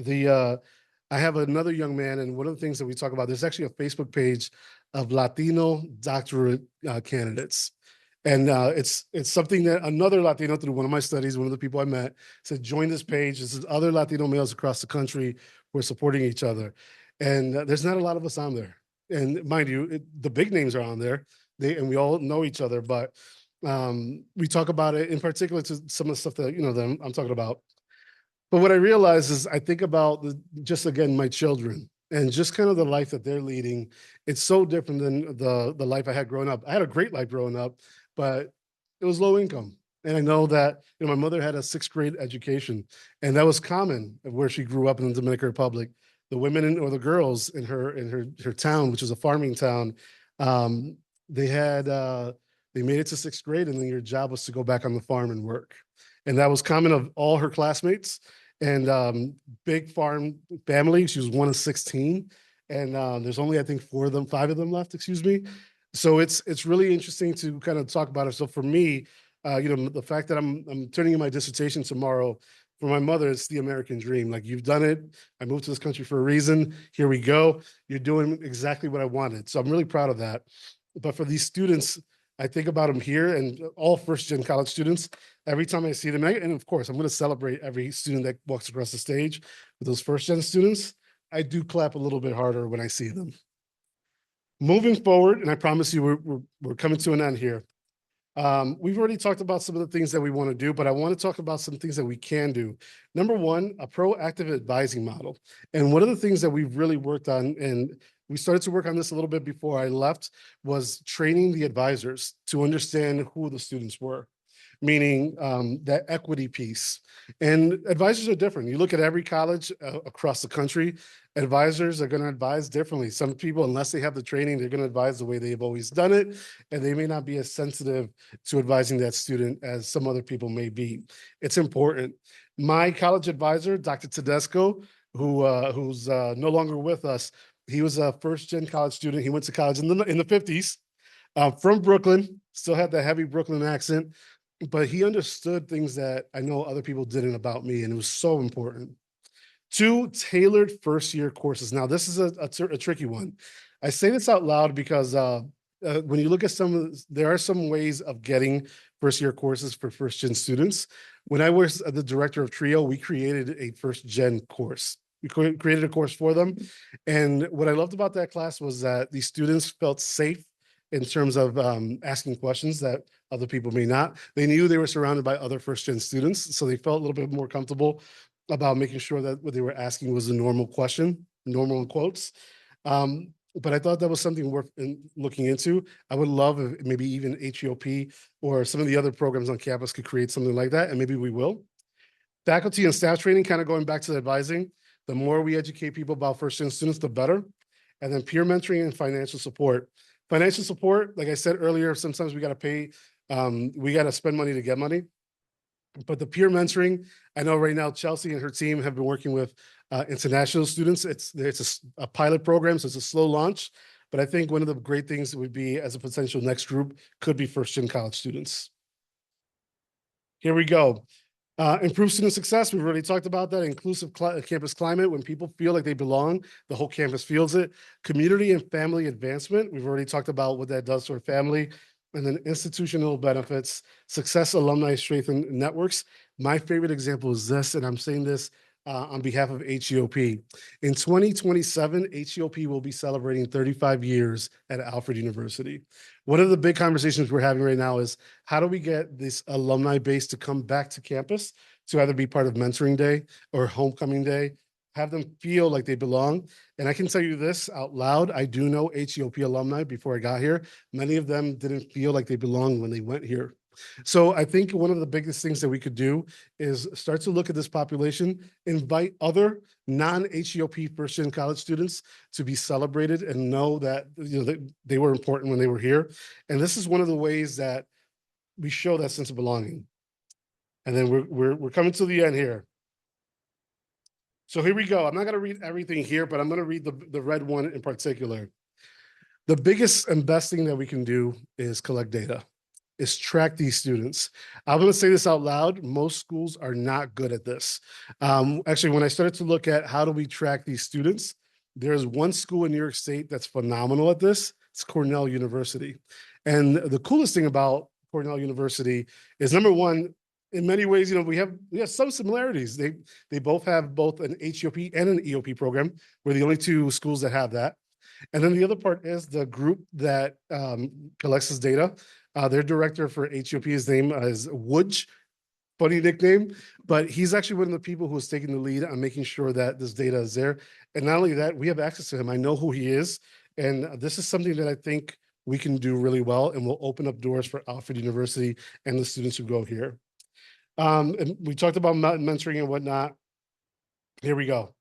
I have another young man, and one of the things that we talk about, there's actually a Facebook page of Latino doctorate candidates. And it's something that another Latino, through one of my studies, one of the people I met, said, join this page. This is other Latino males across the country who are supporting each other. And there's not a lot of us on there. And mind you, the big names are on there, and we all know each other. But we talk about it in particular to some of the stuff that, that I'm talking about. But what I realize is I think about just, again, my children and just kind of the life that they're leading. It's so different than the life I had growing up. I had a great life growing up, but it was low income. And I know that, my mother had a 6th grade education, and that was common where she grew up in the Dominican Republic. The women or the girls in her town, which was a farming town, they made it to 6th grade, and then your job was to go back on the farm and work. And that was common of all her classmates. And big farm family. She was one of 16, and there's only, I think, 5 of them left. Excuse me. So it's really interesting to kind of talk about it. So for me, the fact that I'm turning in my dissertation tomorrow, for my mother, it's the American dream. Like, you've done it. I moved to this country for a reason. Here we go. You're doing exactly what I wanted. So I'm really proud of that. But for these students, I think about them here, and all first-gen college students. Every time I see them, and of course, I'm going to celebrate every student that walks across the stage. With those first-gen students, I do clap a little bit harder when I see them. Moving forward, and I promise you we're coming to an end here. We've already talked about some of the things that we want to do, but I want to talk about some things that we can do. Number one, a proactive advising model. And one of the things that we've really worked on, and we started to work on this a little bit before I left, was training the advisors to understand who the students were, meaning that equity piece. And advisors are different. You look at every college across the country, advisors are going to advise differently. Some people, unless they have the training, they're going to advise the way they've always done it, and they may not be as sensitive to advising that student as some other people may be. It's important. My college advisor, Dr. Tedesco, who's no longer with us, he was a first-gen college student. He went to college in the 50s, from Brooklyn, still had that heavy Brooklyn accent, but he understood things that I know other people didn't about me, and it was so important. 2 tailored first-year courses. Now, this is a tricky one. I say this out loud because when you look at there are some ways of getting first-year courses for first-gen students. When I was the director of TRIO, we created a first-gen course. We created a course for them. And what I loved about that class was that the students felt safe in terms of asking questions that other people may not. They knew they were surrounded by other first-gen students, so they felt a little bit more comfortable about making sure that what they were asking was a normal question, normal in quotes. But I thought that was something worth looking into. I would love if maybe even HEOP or some of the other programs on campus could create something like that, and maybe we will. Faculty and staff training, kind of going back to the advising. The more we educate people about first-gen students, the better. And then peer mentoring and financial support. Financial support, like I said earlier, sometimes we got to pay, we got to spend money to get money. But the peer mentoring, I know right now Chelsea and her team have been working with international students. It's a pilot program, so it's a slow launch. But I think one of the great things would be, as a potential next group, could be first-gen college students. Here we go. Improve student success. We've already talked about that. Inclusive campus climate. When people feel like they belong, the whole campus feels it. Community and family advancement. We've already talked about what that does for a family. And then institutional benefits, success, alumni, strengthen networks. My favorite example is this, and I'm saying this on behalf of HEOP. In 2027, HEOP will be celebrating 35 years at Alfred University. One of the big conversations we're having right now is how do we get this alumni base to come back to campus to either be part of mentoring day or homecoming day, have them feel like they belong. And I can tell you this out loud, I do know HEOP alumni before I got here. Many of them didn't feel like they belonged when they went here. So I think one of the biggest things that we could do is start to look at this population, invite other non-HEOP first-gen college students to be celebrated and know that, that they were important when they were here. And this is one of the ways that we show that sense of belonging. And then we're coming to the end here. So here we go. I'm not going to read everything here, but I'm going to read the red one in particular. The biggest and best thing that we can do is collect data, is track these students. I'm going to say this out loud. Most schools are not good at this. Actually, when I started to look at how do we track these students, there's one school in New York State that's phenomenal at this. It's Cornell University. And the coolest thing about Cornell University is, number one, in many ways, we have some similarities. They both have both an HEOP and an EOP program. We're the only two schools that have that. And then the other part is the group that collects this data. Their director for HEOP, his name is Woods, funny nickname, but he's actually one of the people who is taking the lead on making sure that this data is there. And not only that, we have access to him. I know who he is. And this is something that I think we can do really well and will open up doors for Alfred University and the students who go here. And we talked about mentoring and whatnot. Here we go.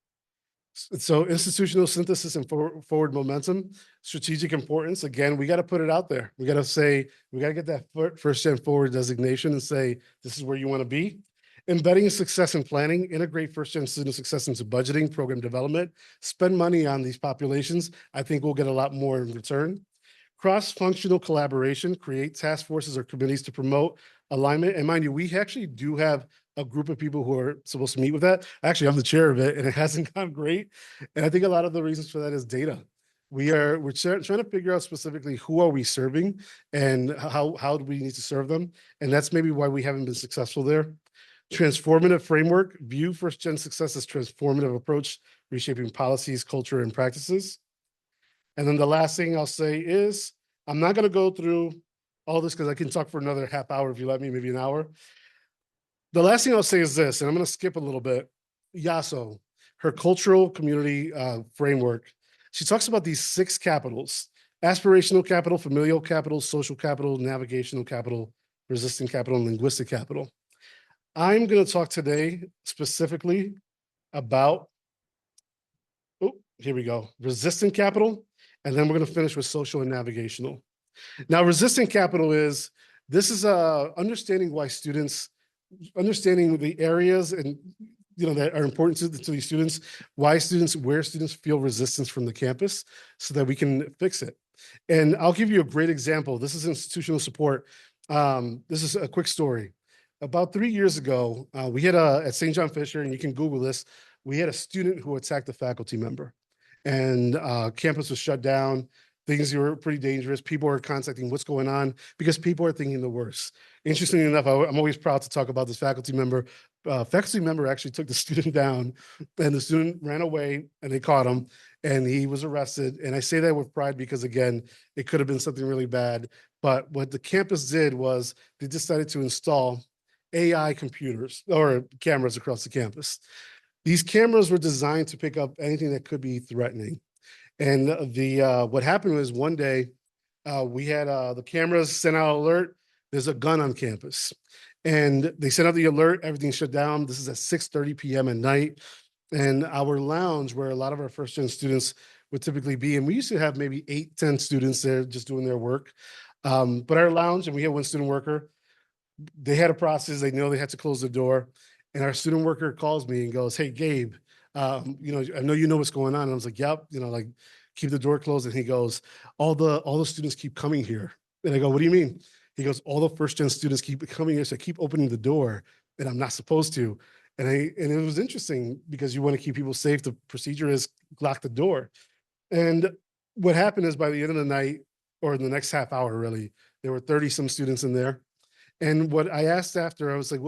So institutional synthesis and forward momentum, strategic importance. Again, we got to put it out there. We got to say, we got to get that first gen forward designation and say, this is where you want to be. Embedding success in planning, integrate first gen student success into budgeting, program development, spend money on these populations. I think we'll get a lot more in return. Cross-functional collaboration, create task forces or committees to promote alignment. And mind you, we actually do have a group of people who are supposed to meet with that. Actually, I'm the chair of it, and it hasn't gone great. And I think a lot of the reasons for that is data. We're trying to figure out specifically who are we serving and how do we need to serve them. And that's maybe why we haven't been successful there. Transformative framework, view first gen success as transformative approach, reshaping policies, culture, and practices. And then the last thing I'll say is, I'm not going to go through all this because I can talk for another half hour if you let me, maybe an hour. The last thing I'll say is this, and I'm going to skip a little bit. Yaso, her cultural community framework, she talks about these 6 capitals: aspirational capital, familial capital, social capital, navigational capital, resistant capital, and linguistic capital. I'm going to talk today specifically about, here we go, resistant capital, and then we're going to finish with social and navigational. Now, resistant capital is, this is understanding why students, understanding the areas and that are important to these students, where students feel resistance from the campus, so that we can fix it. And I'll give you a great example. This is institutional support. This is a quick story. About 3 years ago, we had at St. John Fisher, and you can Google this, we had a student who attacked a faculty member, and campus was shut down. Things were pretty dangerous. People are contacting what's going on because people are thinking the worst. Interestingly enough, I'm always proud to talk about this faculty member. Faculty member actually took the student down, and the student ran away, and they caught him, and he was arrested. And I say that with pride because, again, it could have been something really bad. But what the campus did was they decided to install AI computers or cameras across the campus. These cameras were designed to pick up anything that could be threatening. And what happened was, one day we had the cameras sent out an alert. There's a gun on campus, and they sent out the alert. Everything shut down. This is at 6:30 p.m. at night, and our lounge, where a lot of our first-gen students would typically be, and we used to have maybe 8, 10 students there just doing their work. But our lounge, and we had one student worker, They had a process. They know they had to close the door. And our student worker calls me and goes, "Hey, Gabe, I know you know what's going on." And I was like, "Yep, like keep the door closed." And he goes, all the students keep coming here." And I go, "What do you mean?" He goes, "All the first gen students keep coming here, so I keep opening the door, and I'm not supposed to." And it was interesting because you want to keep people safe. The procedure is lock the door. And what happened is by the end of the night, or in the next half hour, really, there were 30 some students in there. And what I asked after, I was like,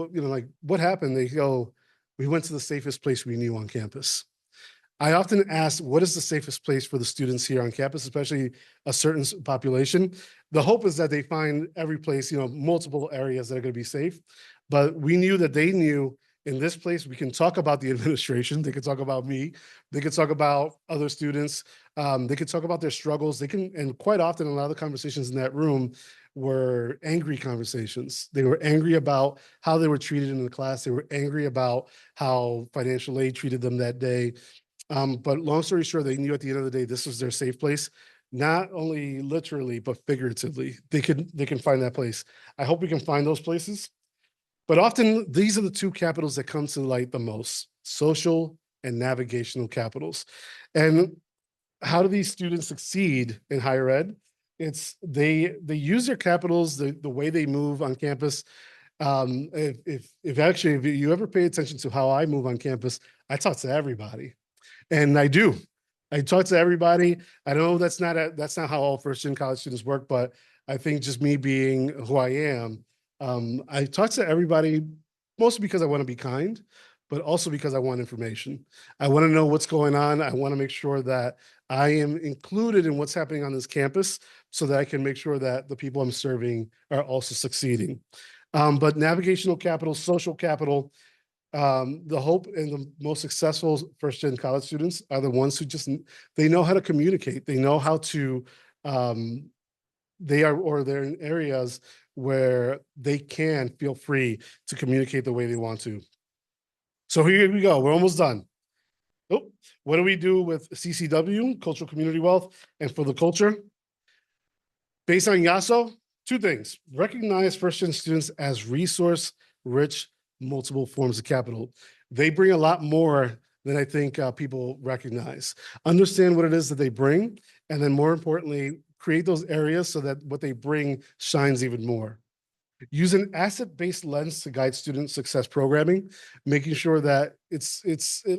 what happened? They go, "We went to the safest place we knew on campus." I often ask, what is the safest place for the students here on campus, especially a certain population? The hope is that they find every place, multiple areas that are going to be safe. But we knew that they knew in this place, we can talk about the administration. They could talk about me. They could talk about other students. They could talk about their struggles. And quite often, a lot of the conversations in that room were angry conversations. They were angry about how they were treated in the class. They were angry about how financial aid treated them that day. But long story short, they knew at the end of the day, this was their safe place, not only literally, but figuratively. They can find that place. I hope we can find those places. But often these are the two capitals that come to light the most: social and navigational capitals. And how do these students succeed in higher ed? It's they use their capitals, the way they move on campus. If you ever pay attention to how I move on campus, I talk to everybody. And I do. I talk to everybody. I know that's not how all first gen college students work, but I think just me being who I am, I talk to everybody mostly because I want to be kind, but also because I want information. I want to know what's going on. I want to make sure that I am included in what's happening on this campus so that I can make sure that the people I'm serving are also succeeding. But navigational capital, social capital, the hope and the most successful first gen college students are the ones who they know how to communicate. They know how to, they're in areas where they can feel free to communicate the way they want to. So here we go. We're almost done. Oh, what do we do with CCW, cultural community wealth, and for the culture? Based on YASO, two things: recognize first gen students as resource rich, multiple forms of capital. They bring a lot more than I think people recognize. Understand what it is that they bring, and then more importantly, create those areas so that what they bring shines even more. Use an asset-based lens to guide student success programming, making sure that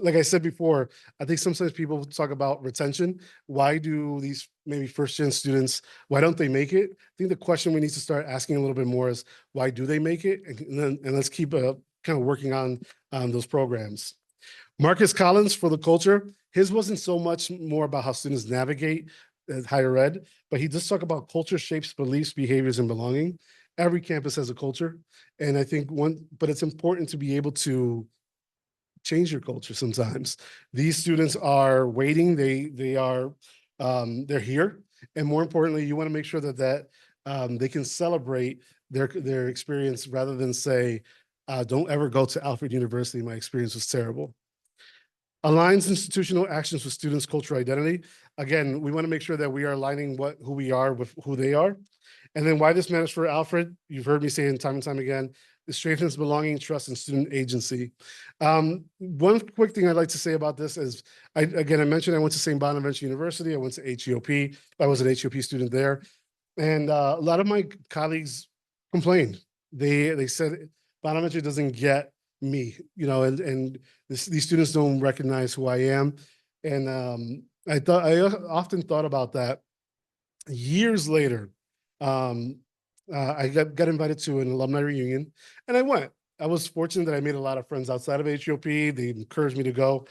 like I said before, I think sometimes people talk about retention. Why do these maybe first-gen students, why don't they make it? I think the question we need to start asking a little bit more is, why do they make it? And let's keep kind of working on those programs. Marcus Collins for the culture. His wasn't so much more about how students navigate higher ed, but he does talk about culture shapes beliefs, behaviors, and belonging. Every campus has a culture. And I think but it's important to be able to change your culture sometimes. These students are waiting, they're here. And more importantly, you want to make sure that they can celebrate their experience rather than say, don't ever go to Alfred University. My experience was terrible. Aligns institutional actions with students' cultural identity. Again, we want to make sure that we are aligning who we are with who they are. And then why this matters for Alfred, you've heard me say it time and time again, it strengthens belonging, trust, and student agency. One quick thing I'd like to say about this is, I mentioned I went to St. Bonaventure University. I went to HEOP. I was an HEOP student there. And a lot of my colleagues complained. They said, Bonaventure doesn't get me, and these students don't recognize who I am. And I often thought about that. Years later, I got invited to an alumni reunion, and I went. I was fortunate that I made a lot of friends outside of HEOP. They encouraged me to go,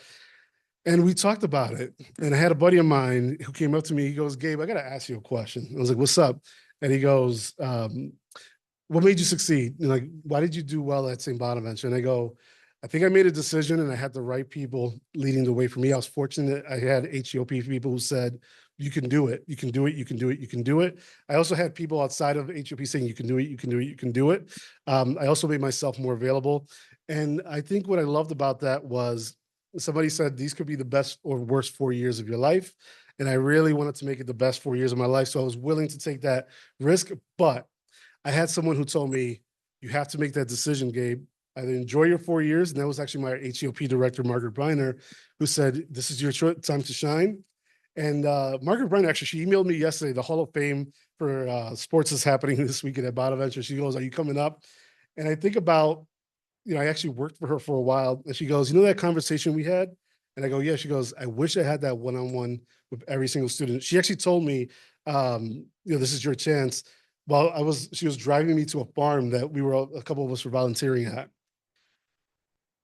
and we talked about it. And I had a buddy of mine who came up to me. He goes, "Gabe, I got to ask you a question." I was like, "What's up?" And he goes, "What made you succeed? Like, why did you do well at St. Bonaventure?" And I go, "I think I made a decision and I had the right people leading the way for me. I was fortunate. I had HEOP people who said, you can do it. You can do it. You can do it. You can do it." I also had people outside of HEOP saying, you can do it. You can do it. You can do it. I also made myself more available. And I think what I loved about that was somebody said, these could be the best or worst 4 years of your life. And I really wanted to make it the best 4 years of my life. So I was willing to take that risk, but I had someone who told me, you have to make that decision, Gabe. Either enjoy your 4 years, and that was actually my HEOP director, Margaret Briner, who said, this is your time to shine. And Margaret Briner, actually, she emailed me yesterday. The Hall of Fame for sports is happening this weekend at Bonaventure. She goes, are you coming up? And I think about, I actually worked for her for a while. And she goes, that conversation we had? And I go, yeah. She goes, I wish I had that one-on-one with every single student. She actually told me, this is your chance. Well, she was driving me to a farm that a couple of us were volunteering at.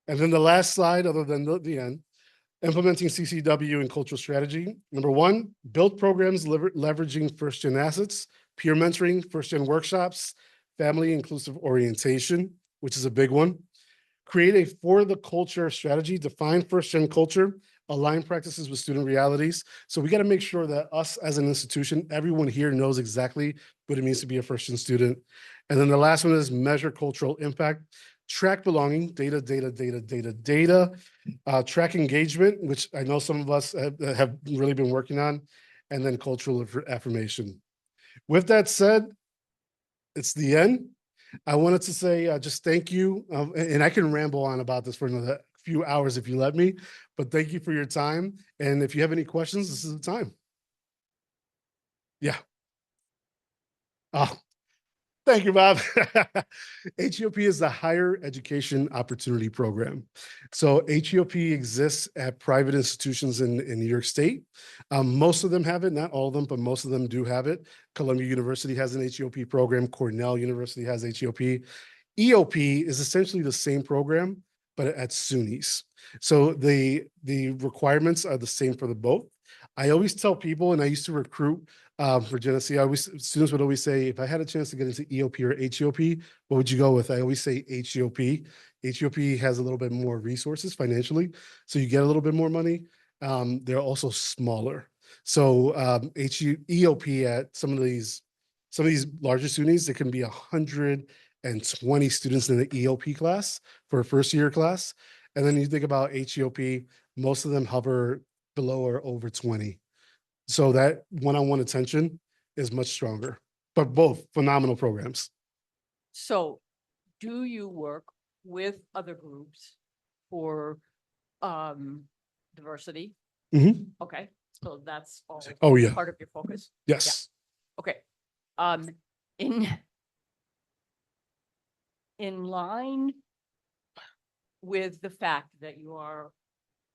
And then the last slide, other than the end, implementing CCW and cultural strategy. Number one, build programs leveraging first-gen assets, peer mentoring, first-gen workshops, family inclusive orientation, which is a big one. Create a for the culture strategy, define first-gen culture, align practices with student realities. So we got to make sure that us as an institution, everyone here knows exactly what it means to be a first-gen student. And then the last one is measure cultural impact. Track belonging, data, track engagement, which I know some of us have really been working on, and then cultural affirmation. With that said, it's the end. I wanted to say just thank you, and I can ramble on about this for another few hours if you let me, but thank you for your time. And if you have any questions, this is the time. Yeah. Oh, thank you, Bob. HEOP is the Higher Education Opportunity Program. So HEOP exists at private institutions in New York State. Most of them have it, not all of them, but most of them do have it. Columbia University has an HEOP program. Cornell University has HEOP. EOP is essentially the same program, but at SUNYs. So the requirements are the same for the both. I always tell people, and I used to recruit for Genesee, students would always say, if I had a chance to get into EOP or HEOP, what would you go with? I always say HEOP. HEOP has a little bit more resources financially, so you get a little bit more money. They're also smaller. So EOP at some of these larger SUNYs, there can be 120 students in the EOP class for a first year class. And then you think about HEOP, most of them hover below or over 20. So that one-on-one attention is much stronger, but both phenomenal programs. So do you work with other groups for diversity? Mm-hmm. Okay, so that's all part of your focus? Yes. Yeah. Okay. In line with the fact that you are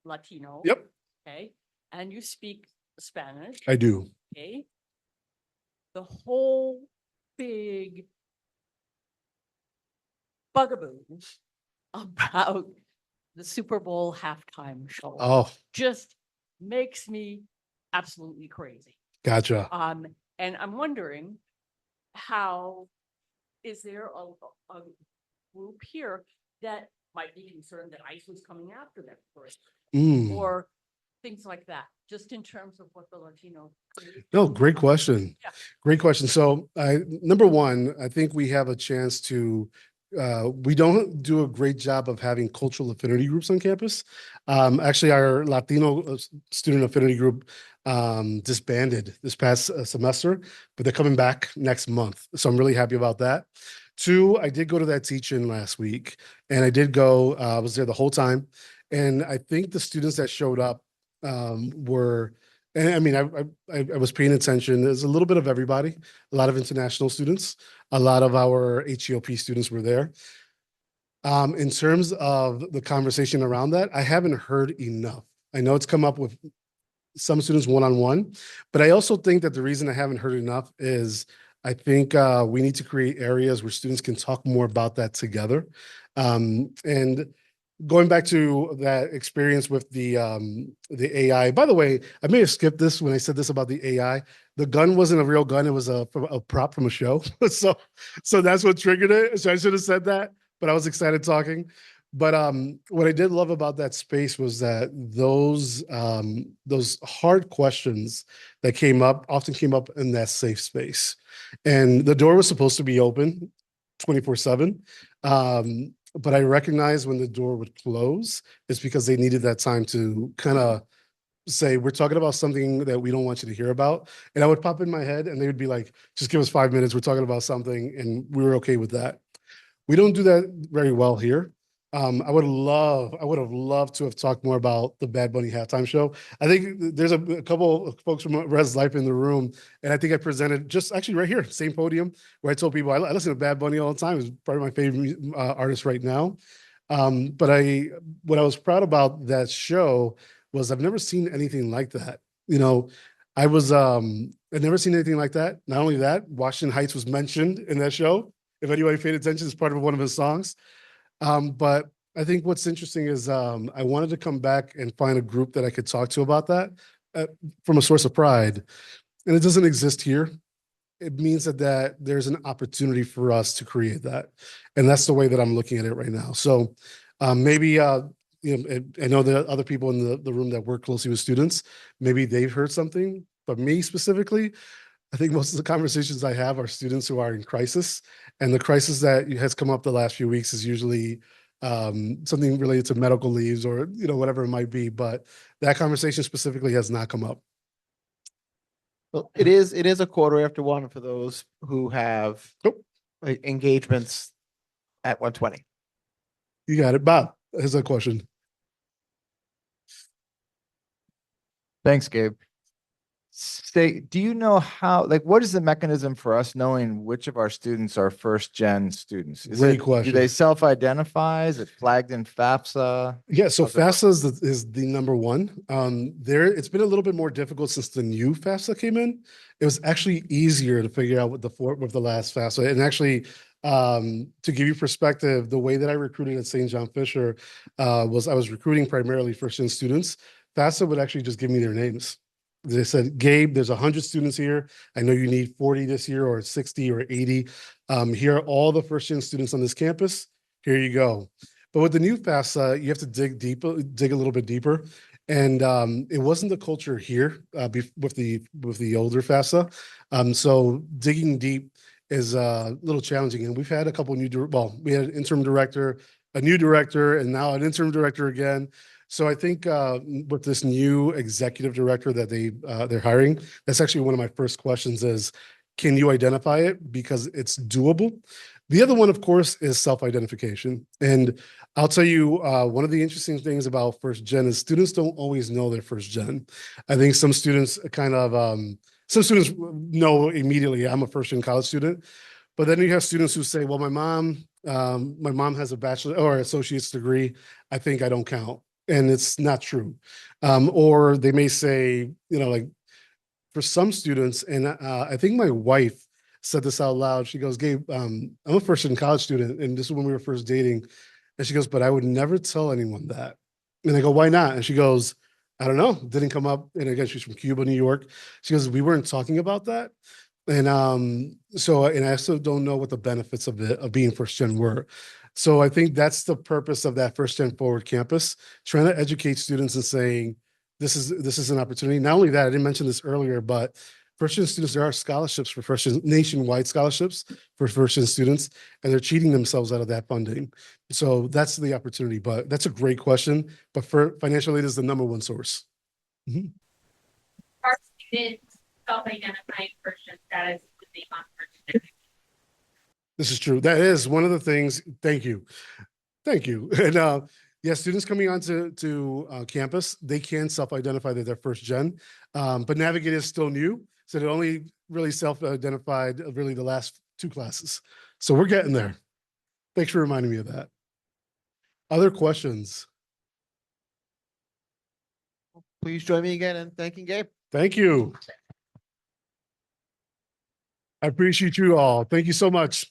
Latino. Yep. Okay, and you speak Spanish. I do. Okay. The whole big bugaboo about the Super Bowl halftime show just makes me absolutely crazy. Gotcha. And I'm wondering, how is there a group here that might be concerned that ICE was coming after them first, or things like that, just in terms of what the Latino. No, great question. Yeah. Great question. So number one, I think we have a chance to, we don't do a great job of having cultural affinity groups on campus. Actually, our Latino student affinity group disbanded this past semester, but they're coming back next month. So I'm really happy about that. Two, I did go to that teach-in last week, and I did go, I was there the whole time. And I think the students that showed up were, and I mean, I was paying attention. There's a little bit of everybody, a lot of international students, a lot of our HEOP students were there. In terms of the conversation around that, I haven't heard enough. I know it's come up with some students one-on-one, but I also think that the reason I haven't heard enough is I think we need to create areas where students can talk more about that together. And going back to that experience with the AI, by the way, I may have skipped this when I said this about the AI. The gun wasn't a real gun. It was a prop from a show. So that's what triggered it. So I should have said that, but I was excited talking. But what I did love about that space was that those hard questions that often came up in that safe space. And the door was supposed to be open 24/7. But I recognized when the door would close, it's because they needed that time to kind of say, we're talking about something that we don't want you to hear about. And I would pop in my head and they would be like, just give us 5 minutes. We're talking about something. And we were okay with that. We don't do that very well here. I would have loved to have talked more about the Bad Bunny halftime show. I think there's a couple of folks from Res Life in the room, and I think I presented just actually right here, same podium, where I told people I listen to Bad Bunny all the time. He's probably my favorite artist right now. But what I was proud about that show was I've never seen anything like that. You know, I'd never seen anything like that. Not only that, Washington Heights was mentioned in that show. If anybody paid attention, it's part of one of his songs. But I think what's interesting is I wanted to come back and find a group that I could talk to about that from a source of pride. And it doesn't exist here. It means that there's an opportunity for us to create that. And that's the way that I'm looking at it right now. So maybe, I know there are other people in the room that work closely with students. Maybe they've heard something, but me specifically, I think most of the conversations I have are students who are in crisis, and the crisis that has come up the last few weeks is usually something related to medical leaves or whatever it might be. But that conversation specifically has not come up. Well, it is a 1:15 for those who have engagements at 1:20. You got it, Bob. Here's a question. Thanks, Gabe. Do you know what is the mechanism for us knowing which of our students are first gen students? Great question. Do they self-identify? Is it flagged in FAFSA? Yeah, so FAFSA is the number one. It's been a little bit more difficult since the new FAFSA came in. It was actually easier to figure out with the last FAFSA. And actually, to give you perspective, the way that I recruited at St. John Fisher was I was recruiting primarily first-gen students. FAFSA would actually just give me their names. They said, Gabe, there's 100 students here. I know you need 40 this year or 60 or 80. Here are all the first-gen students on this campus. Here you go. But with the new FAFSA, you have to dig a little bit deeper. And it wasn't the culture here with the older FAFSA. So digging deep is a little challenging. And we've had a couple we had an interim director, a new director, and now an interim director again. So I think with this new executive director that they're hiring, that's actually one of my first questions is, can you identify it? Because it's doable. The other one, of course, is self-identification. And I'll tell you, one of the interesting things about first gen is students don't always know they're first gen. I think some students know immediately I'm a first gen college student, but then you have students who say, well, my mom has a bachelor or associate's degree. I think I don't count. And it's not true. Or they may say, for some students, and I think my wife said this out loud. She goes, Gabe, I'm a first-gen college student, and this is when we were first dating. And she goes, but I would never tell anyone that. And I go, why not? And she goes, I don't know. Didn't come up. And again, she's from Cuba, New York. She goes, we weren't talking about that. And I also don't know what the benefits of being first-gen were. So I think that's the purpose of that First Gen Forward campus, trying to educate students and saying, this is an opportunity. Not only that, I didn't mention this earlier, but first-gen students, there are scholarships for first-gen, nationwide scholarships for first-gen students, and they're cheating themselves out of that funding. So that's the opportunity, but that's a great question. But for financial aid is the number one source. Mm-hmm. Our students self-identifying first-gen status with the first-gen. This is true. That is one of the things. Thank you. And yeah, students coming onto campus, they can self-identify that they're first gen, but Navigate is still new. So they only really self-identified really the last 2 classes. So we're getting there. Thanks for reminding me of that. Other questions? Please join me again in thanking Gabe. Thank you. I appreciate you all. Thank you so much.